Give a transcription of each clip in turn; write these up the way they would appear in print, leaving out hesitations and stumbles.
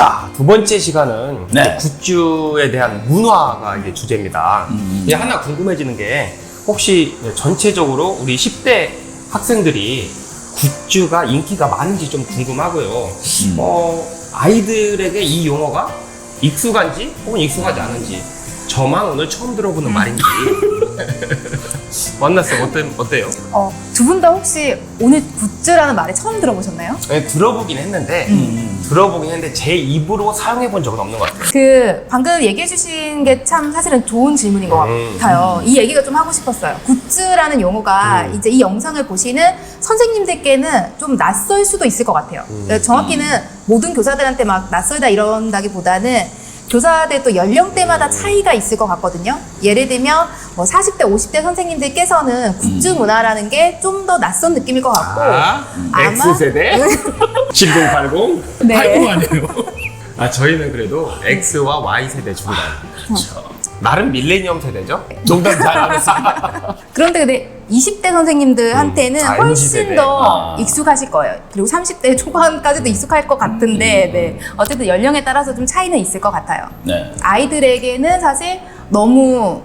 자, 두 번째 시간은 네. 굿즈에 대한 문화가 이제 주제입니다. 이게 하나 궁금해지는 게 혹시 전체적으로 우리 10대 학생들이 굿즈가 인기가 많은지 좀 궁금하고요. 아이들에게 이 용어가 익숙한지 혹은 익숙하지 않은지 저만 오늘 처음 들어보는 말인지 만났어요. 어때요? 두 분 다 혹시 오늘 굿즈라는 말을 처음 들어보셨나요? 네, 들어보긴 했는데 제 입으로 사용해 본 적은 없는 것 같아요. 방금 얘기해 주신 게 참 사실은 좋은 질문인 것 같아요. 이 얘기가 좀 하고 싶었어요. 굿즈라는 용어가 이제 이 영상을 보시는 선생님들께는 좀 낯설 수도 있을 것 같아요. 정확히는 모든 교사들한테 막 낯설다 이런다기보다는 교사들 또 연령대마다 차이가 있을 것 같거든요. 예를 들면 뭐 40대, 50대 선생님들께서는 굿즈 문화라는 게 좀 더 낯선 느낌일 것 같고 X세대? 7080? 네. 80 아니에요? 저희는 그래도 X와 Y세대 중간. 나름 밀레니엄 세대죠? 농담 잘 안 했습니다. 그런데 근데 20대 선생님들한테는 훨씬 MZ세대. 더 익숙하실 거예요. 그리고 30대 초반까지도 익숙할 것 같은데 네. 어쨌든 연령에 따라서 좀 차이는 있을 것 같아요. 네. 아이들에게는 사실 너무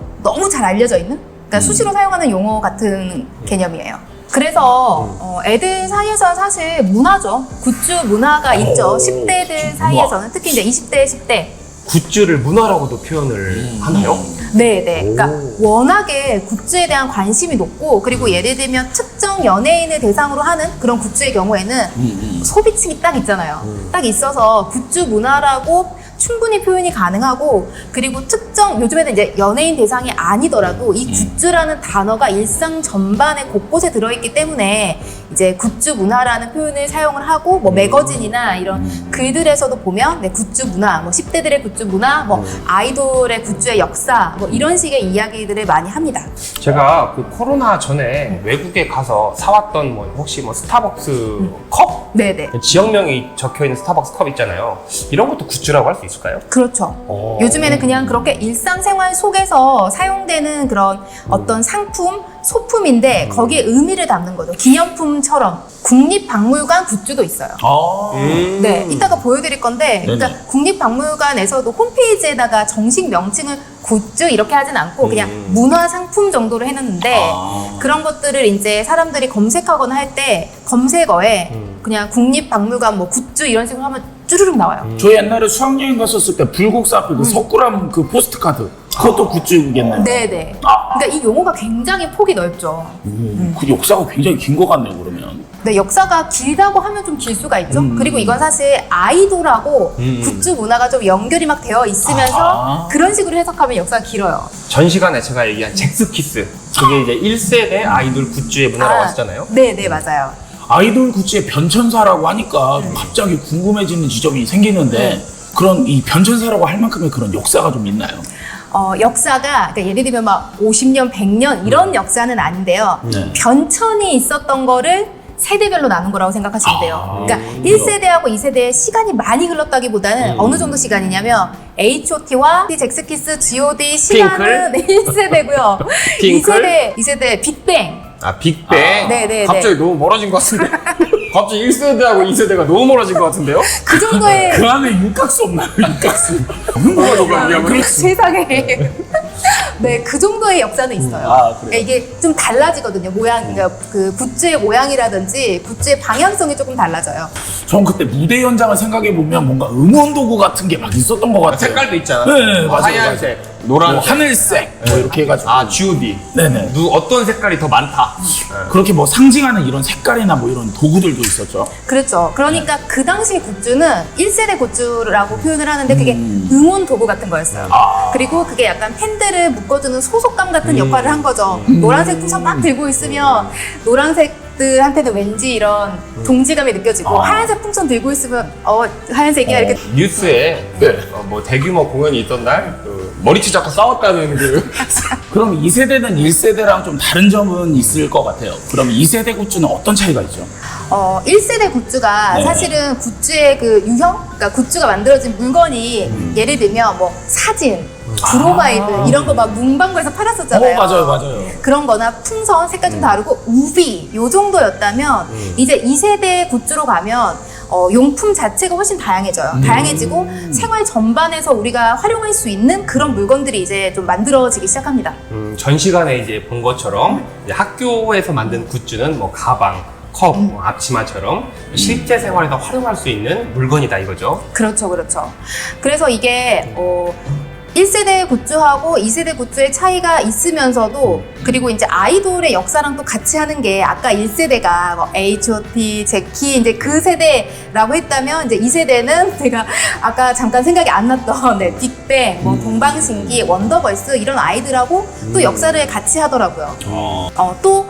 잘 알려져 있는 그러니까 수시로 사용하는 용어 같은 개념이에요. 그래서 애들 사이에서는 사실 문화죠. 굿즈 문화가 있죠. 10대들 사이에서는 특히 이제 20대, 10대 굿즈를 문화라고도 표현을 하나요? 네네. 그러니까 워낙에 굿즈에 대한 관심이 높고 그리고 예를 들면 특정 연예인을 대상으로 하는 그런 굿즈의 경우에는 소비층이 딱 있잖아요. 딱 있어서 굿즈 문화라고 충분히 표현이 가능하고 그리고 특정 요즘에는 이제 연예인 대상이 아니더라도 이 굿즈라는 단어가 일상 전반에 곳곳에 들어있기 때문에 이제 굿즈 문화라는 표현을 사용을 하고 뭐 매거진이나 이런 글들에서도 보면 네, 굿즈 문화, 뭐 10대들의 굿즈 문화, 뭐 아이돌의 굿즈의 역사 뭐 이런 식의 이야기들을 많이 합니다. 제가 그 코로나 전에 외국에 가서 사왔던 뭐 혹시 뭐 스타벅스 컵? 네네. 지역명이 적혀있는 스타벅스 컵 있잖아요. 이런 것도 굿즈라고 할 수 있을까요? 그렇죠. 요즘에는 그냥 그렇게 일상생활 속에서 사용되는 그런 어떤 상품, 소품인데 거기에 의미를 담는 거죠. 기념품처럼. 국립박물관 굿즈도 있어요. 네, 이따가 보여드릴 건데 그러니까 국립박물관에서도 홈페이지에다가 정식 명칭을 굿즈 이렇게 하진 않고 그냥 문화상품 정도로 해놨는데 그런 것들을 이제 사람들이 검색하거나 할 때 검색어에 그냥 국립박물관 뭐 굿즈 이런 식으로 하면 쭈르륵 나와요. 저 옛날에 수학여행 갔었을 때 불국사 앞에 그 석굴암 그 포스트카드 그것도 굿즈겠네요. 네네. 그러니까 이 용어가 굉장히 폭이 넓죠. 그 역사가 굉장히 긴 것 같네요, 그러면. 네, 역사가 길다고 하면 좀 길 수가 있죠. 그리고 이건 사실 아이돌하고 굿즈 문화가 좀 연결이 막 되어 있으면서 그런 식으로 해석하면 역사가 길어요. 전 시간에 제가 얘기한 잭스키스 그게 이제 1세대 아이돌 굿즈의 문화라고 하셨잖아요. 네, 맞아요. 아이돌 굿즈의 변천사라고 하니까 좀 갑자기 궁금해지는 지점이 생기는데 그런 이 변천사라고 할 만큼의 그런 역사가 좀 있나요? 역사가 그러니까 예를 들면 막 50년, 100년 이런 역사는 아닌데요. 변천이 있었던 거를 세대별로 나눈 거라고 생각하시면 돼요. 그러니까 1세대하고 2세대의 시간이 많이 흘렀다기보다는 어느 정도 시간이냐면 H.O.T와 잭스키스, G.O.D 시간은 1세대고요. 핑클? 2세대 빅뱅. 빅뱅? 네네네. 갑자기 너무 멀어진 것 같은데. 갑자기 1세대하고 2세대가 너무 멀어진 것 같은데요? 그 정도의 그 안에 육각수 없나요? 육각수. 세상에. 네, 그 정도의 역사는 있어요. 그래요? 이게 좀 달라지거든요. 그러니까 그 굿즈의 모양이라든지 굿즈의 방향성이 조금 달라져요. 전 그때 무대 현장을 생각해보면 뭔가 응원 도구 같은 게 막 있었던 것 같아요. 색깔도 있잖아. 네, 맞아요. 하얀색, 노란색, 뭐 하늘색 뭐 이렇게 해가지고 G.O.D. 네네. 어떤 색깔이 더 많다. 그렇게 뭐 상징하는 이런 색깔이나 뭐 이런 도구들도 있었죠. 그렇죠. 그러니까 그 당시 굿즈는 1세대 굿즈라고 표현을 하는데 그게 응원 도구 같은 거였어요. 그리고 그게 약간 팬들을 묶어주는 소속감 같은 역할을 한 거죠. 노란색 풍선 막 들고 있으면 노란색들한테는 왠지 이런 동지감이 느껴지고 하얀색 풍선 들고 있으면 하얀색이야 이렇게. 뉴스에 뭐 대규모 공연이 있던 날 머리채 잡고 싸웠다는 그럼 2세대는 1세대랑 좀 다른 점은 있을 것 같아요. 그럼 2세대 굿즈는 어떤 차이가 있죠? 1세대 굿즈가 사실은 굿즈의 그 유형? 그러니까 굿즈가 만들어진 물건이 예를 들면 뭐 사진, 브로마이드 이런 거 막 문방구에서 팔았었잖아요. 맞아요. 그런 거나 풍선 색깔 좀 다르고 우비 요 정도였다면 이제 2세대 굿즈로 가면 용품 자체가 훨씬 다양해져요. 다양해지고 생활 전반에서 우리가 활용할 수 있는 그런 물건들이 이제 좀 만들어지기 시작합니다. 전 시간에 이제 본 것처럼 이제 학교에서 만든 굿즈는 뭐 가방, 컵, 뭐 앞치마처럼 실제 생활에서 활용할 수 있는 물건이다 이거죠. 그렇죠, 그렇죠. 그래서 이게 1세대 굿즈하고 2세대 굿즈의 차이가 있으면서도 그리고 이제 아이돌의 역사랑 또 같이 하는 게 아까 1세대가 뭐 H.O.T, 제키 이제 그 세대라고 했다면 이제 2세대는 제가 아까 잠깐 생각이 안 났던 빅뱅, 뭐 동방신기, 원더걸스 이런 아이들하고 또 역사를 같이 하더라고요. 또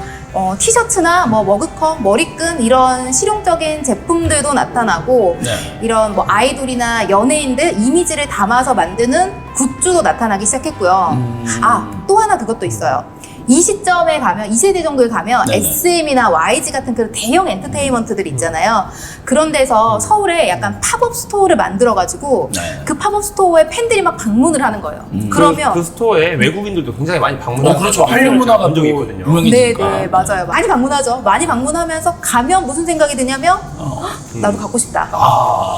티셔츠나 뭐 머그컵, 머리끈 이런 실용적인 제품들도 나타나고 네. 이런 뭐 아이돌이나 연예인들 이미지를 담아서 만드는 굿즈도 나타나기 시작했고요. 또 하나 그것도 있어요. 이 시점에 가면 2세대 정도에 가면 네네. SM이나 YG 같은 그런 대형 엔터테인먼트들 있잖아요. 그런 데서 서울에 약간 팝업 스토어를 만들어가지고 네. 그 팝업 스토어에 팬들이 막 방문을 하는 거예요. 그러면 그 스토어에 외국인들도 굉장히 많이 방문하는 그렇죠. 한류 문화가 본 적이 또 있거든요. 유명해지니까. 네, 맞아요. 많이 방문하죠. 많이 방문하면서 가면 무슨 생각이 드냐면 나도 갖고 싶다.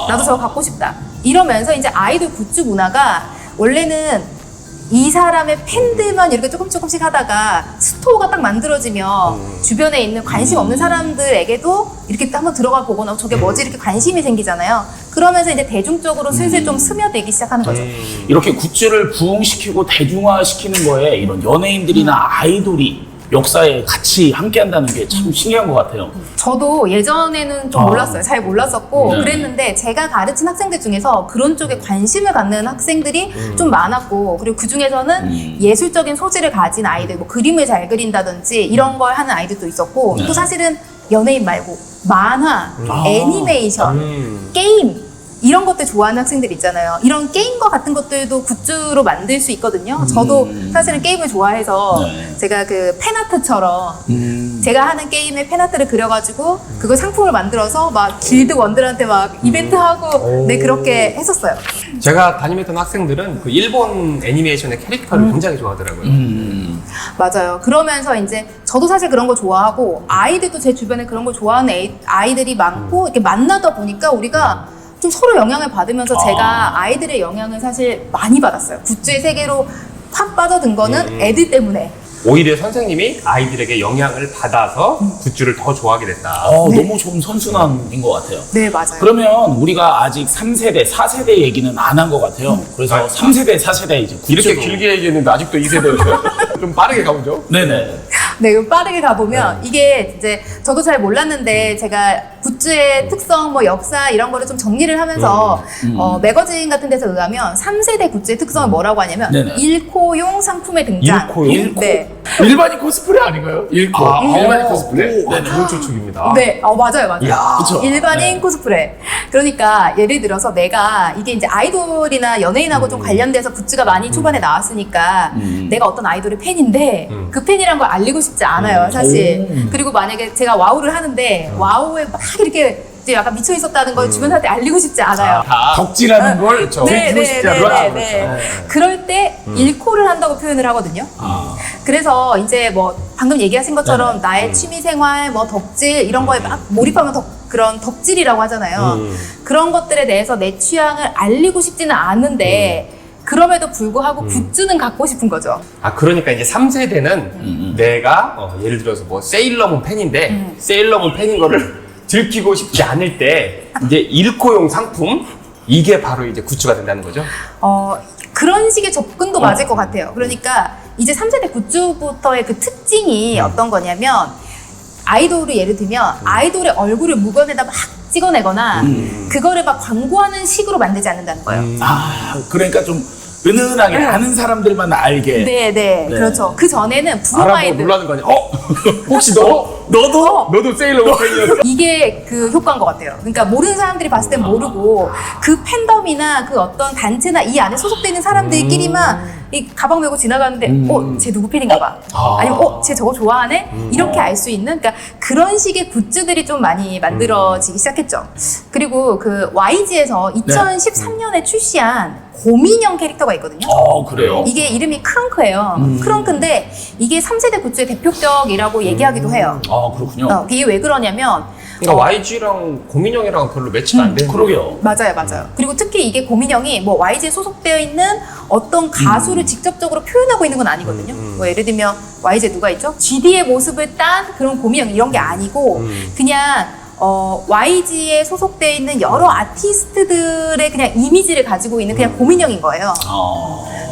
나도 저거 갖고 싶다. 이러면서 이제 아이돌 굿즈 문화가 원래는 이 사람의 팬들만 이렇게 조금씩 하다가 스토어가 딱 만들어지면 주변에 있는 관심 없는 사람들에게도 이렇게 한번 들어가 보거나 저게 뭐지 이렇게 관심이 생기잖아요. 그러면서 이제 대중적으로 슬슬 좀 스며들기 시작하는 거죠. 이렇게 굿즈를 부흥시키고 대중화시키는 거에 이런 연예인들이나 아이돌이 역사에 같이 함께한다는 게 참 신기한 것 같아요. 저도 예전에는 좀 몰랐어요. 잘 몰랐었고 네. 그랬는데 제가 가르친 학생들 중에서 그런 쪽에 관심을 갖는 학생들이 좀 많았고 그리고 그 중에서는 예술적인 소질을 가진 아이들 뭐 그림을 잘 그린다든지 이런 걸 하는 아이들도 있었고 네. 또 사실은 연예인 말고 만화, 애니메이션, 게임 이런 것들 좋아하는 학생들 있잖아요. 이런 게임과 같은 것들도 굿즈로 만들 수 있거든요. 저도 사실은 게임을 좋아해서 네. 제가 그 팬아트처럼 제가 하는 게임에 팬아트를 그려가지고 그걸 상품을 만들어서 막 길드 원들한테 막 이벤트 하고 네 그렇게 했었어요. 제가 담임했던 학생들은 그 일본 애니메이션의 캐릭터를 굉장히 좋아하더라고요. 맞아요. 그러면서 이제 저도 사실 그런 거 좋아하고 아이들도 제 주변에 그런 거 좋아하는 아이들이 많고 이렇게 만나다 보니까 우리가 좀 서로 영향을 받으면서 제가 아이들의 영향을 사실 많이 받았어요. 굿즈의 세계로 확 빠져든 거는 애들 때문에. 오히려 선생님이 아이들에게 영향을 받아서 굿즈를 더 좋아하게 됐다. 너무 좋은 선순환인 것 같아요. 네, 맞아요. 그러면 우리가 아직 3세대, 4세대 얘기는 안 한 것 같아요. 그래서 3세대, 4세대 이제 굿즈도 이렇게 길게 얘기했는데 아직도 2세대 좀 빠르게 가보죠. 네네. 네, 그럼 빠르게 가보면 이게 이제 저도 잘 몰랐는데 제가 굿즈의 특성, 뭐 역사 이런 거를 좀 정리를 하면서 매거진 같은 데서 의하면 3세대 굿즈의 특성은 뭐라고 하냐면 네네. 일코용 상품의 등장. 일코용? 네. 일반인 코스프레 아닌가요? 일코. 일반인 코스프레. 네, 좋은 추측입니다. 네, 맞아요. 이야, 그쵸. 일반인 코스프레. 그러니까 예를 들어서 내가 이게 이제 아이돌이나 연예인하고 좀 관련돼서 굿즈가 많이 초반에 나왔으니까 내가 어떤 아이돌의 팬인데 그 팬이란 걸 알리고 싶지 않아요, 사실. 그리고 만약에 제가 와우를 하는데 와우에 막 이렇게 이제 약간 미쳐 있었다는 걸 주변 사람한테 알리고 싶지 않아요. 덕질하는 걸 들키고 싶지 않아요. 그럴 때 일코를 한다고 표현을 하거든요. 그래서 이제 뭐 방금 얘기하신 것처럼 나의 취미 생활, 뭐 덕질 이런 거에 막 몰입하면 그런 덕질이라고 하잖아요. 그런 것들에 대해서 내 취향을 알리고 싶지는 않은데 그럼에도 불구하고 굿즈는 갖고 싶은 거죠. 그러니까 이제 3세대는 내가 예를 들어서 뭐 세일러문 팬인데 세일러문 팬인 거를 들키고 싶지 않을 때 이제 일코용 상품 이게 바로 이제 굿즈가 된다는 거죠. 그런 식의 접근도 맞을 것 같아요. 그러니까 이제 3세대 굿즈부터의 그 특징이 어떤 거냐면 아이돌을 예를 들면 아이돌의 얼굴을 물건에다 막 찍어내거나 그거를 막 광고하는 식으로 만들지 않는다는 거예요. 그러니까 좀 은은하게 아는 사람들만 알게. 네, 그렇죠. 그 전에는 알아보고 브로마이드. 놀라는 거 아니야? 혹시 너도 세일러문 팬이었어? 이게 그 효과인 것 같아요. 그러니까 모르는 사람들이 봤을 땐 모르고 그 팬덤이나 그 어떤 단체나 이 안에 소속돼 있는 사람들끼리만 이 가방 메고 지나가는데 쟤 누구 팬인가 봐. 아니면 쟤 저거 좋아하네? 이렇게 알 수 있는 그러니까 그런 식의 굿즈들이 좀 많이 만들어지기 시작했죠. 그리고 그 YG에서 2013년에 출시한 곰인형 캐릭터가 있거든요. 그래요? 이게 이름이 크렁크예요. 크렁크인데 이게 3세대 굿즈의 대표격이라고 얘기하기도 해요. 그렇군요. 이게 왜 그러냐면 그러니까 YG랑 고민형이랑 별로 매치가 안 되는 그러게요. 맞아요, 맞아요. 그리고 특히 이게 고민형이 뭐 YG에 소속되어 있는 어떤 가수를 직접적으로 표현하고 있는 건 아니거든요. 뭐 예를 들면 YG에 누가 있죠? GD의 모습을 딴 그런 고민형 이런 게 아니고 그냥 YG에 소속되어 있는 여러 아티스트들의 그냥 이미지를 가지고 있는 그냥 고민형인 거예요.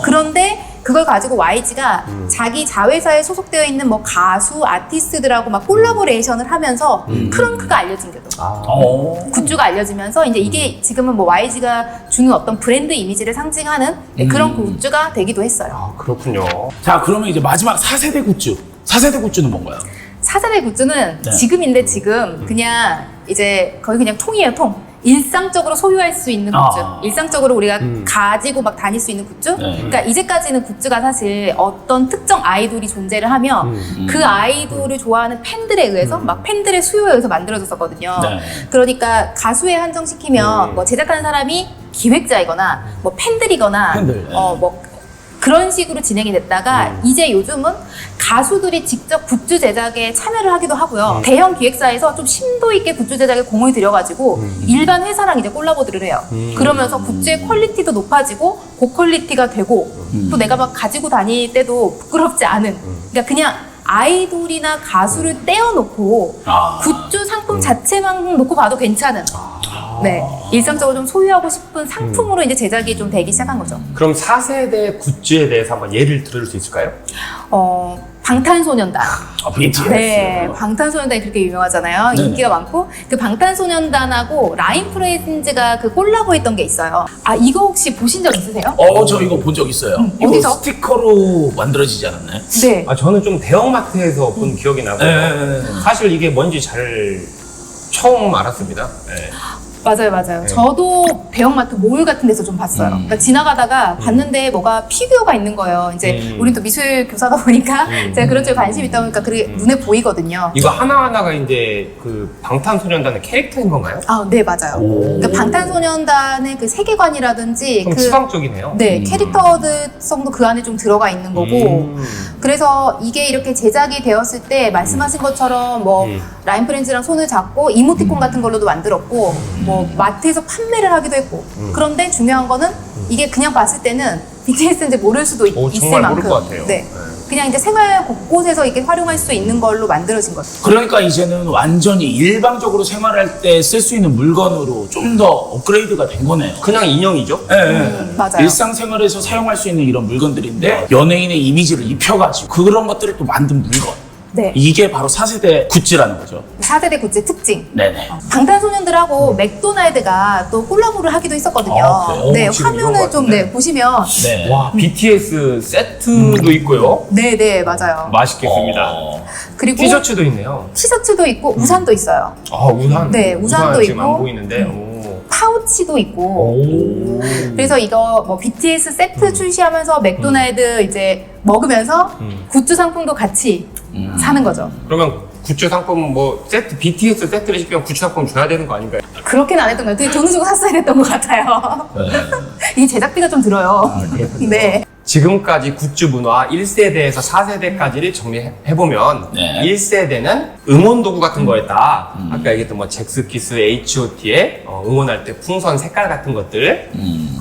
그런데 그걸 가지고 YG가 자기 자회사에 소속되어 있는 뭐 가수, 아티스트들하고 막 콜라보레이션을 하면서 크렁크가 알려진 거죠. 굿즈가 알려지면서 이제 이게 지금은 뭐 YG가 주는 어떤 브랜드 이미지를 상징하는 그런 굿즈가 되기도 했어요. 그렇군요. 자, 그러면 이제 마지막 4세대 굿즈. 4세대 굿즈는 뭔가요? 4세대 굿즈는 네. 지금인데 지금 그냥 이제 거의 그냥 통이에요, 통. 일상적으로 소유할 수 있는 굿즈. 일상적으로 우리가 가지고 막 다닐 수 있는 굿즈. 네. 그러니까 이제까지는 굿즈가 사실 어떤 특정 아이돌이 존재를 하면 그 아이돌을 좋아하는 팬들에 의해서 막 팬들의 수요에 의해서 만들어졌었거든요. 네. 그러니까 가수에 한정시키면 뭐 제작하는 사람이 기획자이거나 뭐 팬들이거나 팬들, 네. 뭐 그런 식으로 진행이 됐다가 이제 요즘은 가수들이 직접 굿즈 제작에 참여를 하기도 하고요. 대형 기획사에서 좀 심도 있게 굿즈 제작에 공을 들여가지고 일반 회사랑 이제 콜라보들을 해요. 그러면서 굿즈의 퀄리티도 높아지고 고퀄리티가 되고 또 내가 막 가지고 다닐 때도 부끄럽지 않은 그러니까 그냥 아이돌이나 가수를 떼어놓고 굿즈 상품 자체만 놓고 봐도 괜찮은 네, 일상적으로 좀 소유하고 싶은 상품으로 이제 제작이 좀 되기 시작한 거죠. 그럼 4세대 굿즈에 대해서 한번 예를 들을 수 있을까요? 방탄소년단. BTS. 네, 방탄소년단이 그렇게 유명하잖아요. 네네. 인기가 많고 그 방탄소년단하고 라인프렌즈가 그 콜라보했던 게 있어요. 아 이거 혹시 보신 적 있으세요? 저 이거 본 적 있어요. 이거 어디서? 스티커로 만들어지지 않았나요? 네. 저는 좀 대형마트에서 본 기억이 나고요. 네. 사실 이게 뭔지 잘 처음 알았습니다. 네. 맞아요, 맞아요. 저도 대형마트 몰 같은 데서 좀 봤어요. 그러니까 지나가다가 봤는데 뭐가 피규어가 있는 거예요. 이제 우린 또 미술 교사다 보니까 제가 그런 쪽에 관심이 있다 보니까 그게 눈에 보이거든요. 이거 하나하나가 이제 그 방탄소년단의 캐릭터인 건가요? 아, 네, 맞아요. 그러니까 방탄소년단의 그 세계관이라든지 좀 그 추상적이네요. 네, 캐릭터성도 그 안에 좀 들어가 있는 거고 그래서 이게 이렇게 제작이 되었을 때 말씀하신 것처럼 뭐 라인프렌즈랑 손을 잡고 이모티콘 같은 걸로도 만들었고 뭐 마트에서 판매를 하기도 했고 그런데 중요한 거는 이게 그냥 봤을 때는 BTS인지 모를 수도 있을 정말 만큼 모를 것 같아요. 네. 그냥 이제 생활 곳곳에서 이렇게 활용할 수 있는 걸로 만들어진 거죠. 그러니까 이제는 완전히 일방적으로 생활할 때 쓸 수 있는 물건으로 좀 더 업그레이드가 된 거네요. 그냥 인형이죠? 네. 맞아요. 일상생활에서 사용할 수 있는 이런 물건들인데 연예인의 이미지를 입혀가지고 그런 것들을 또 만든 물건. 네. 이게 바로 4세대 굿즈라는 거죠. 4세대 굿즈의 특징. 네네. 방탄소년들하고 맥도날드가 또 콜라보를 하기도 했었거든요. 그래요? 네, 지금 이런 화면을 것 좀 같은데? 네, 보시면 네. 와, BTS 세트도 있고요. 네, 네, 맞아요. 맛있겠습니다. 그리고 티셔츠도 있네요. 티셔츠도 있고 우산도 있어요. 우산. 네, 우산도 지금 있고. 안 보이는데. 오. 파우치도 있고. 그래서 이거 뭐 BTS 세트 출시하면서 맥도날드 이제 먹으면서 굿즈 상품도 같이 사는 거죠. 그러면 굿즈 상품 뭐 세트 BTS 세트를 시키면 굿즈 상품 줘야 되는 거 아닌가요? 그렇게는 안 했던 것 같아요. 돈을 주고 샀어야 됐던 것 같아요. 이게 제작비가 좀 들어요. 네. 지금까지 굿즈 문화 1세대에서 4세대까지를 정리해보면 네. 1세대는 응원 도구 같은 거였다. 아까 얘기했던 뭐 잭스키스, H.O.T의 응원할 때 풍선 색깔 같은 것들.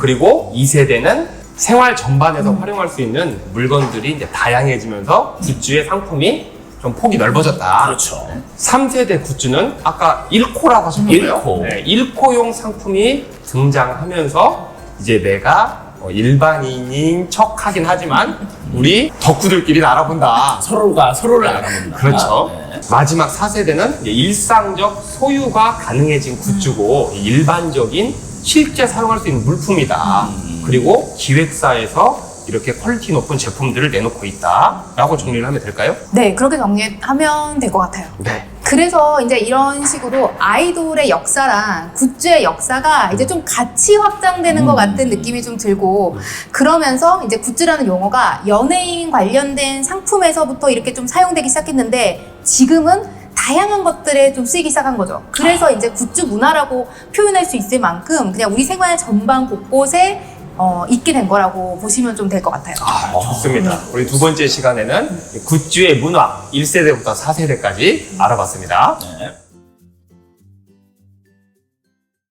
그리고 2세대는 생활 전반에서 활용할 수 있는 물건들이 이제 다양해지면서 굿즈의 상품이 좀 폭이 넓어졌다. 그렇죠. 3세대 굿즈는 아까 1코라고 하셨는데요. 1코. 네, 1코용 상품이 등장하면서 이제 내가 일반인인 척 하긴 하지만 우리 덕후들끼리 알아본다. 서로가 서로를 알아본다. 그렇죠. 네. 마지막 4세대는 일상적 소유가 가능해진 굿즈고 일반적인 실제 사용할 수 있는 물품이다. 그리고 기획사에서 이렇게 퀄리티 높은 제품들을 내놓고 있다 라고 정리를 하면 될까요? 네, 그렇게 정리하면 될 것 같아요. 네. 그래서 이제 이런 식으로 아이돌의 역사랑 굿즈의 역사가 이제 좀 같이 확장되는 것 같은 느낌이 좀 들고 그러면서 이제 굿즈라는 용어가 연예인 관련된 상품에서부터 이렇게 좀 사용되기 시작했는데 지금은 다양한 것들에 좀 쓰이기 시작한 거죠. 그래서 이제 굿즈 문화라고 표현할 수 있을 만큼 그냥 우리 생활 전반 곳곳에 있게 된 거라고 보시면 좀 될 것 같아요. 좋습니다. 우리 두 번째 시간에는 굿즈의 문화 1세대부터 4세대까지 알아봤습니다. 네.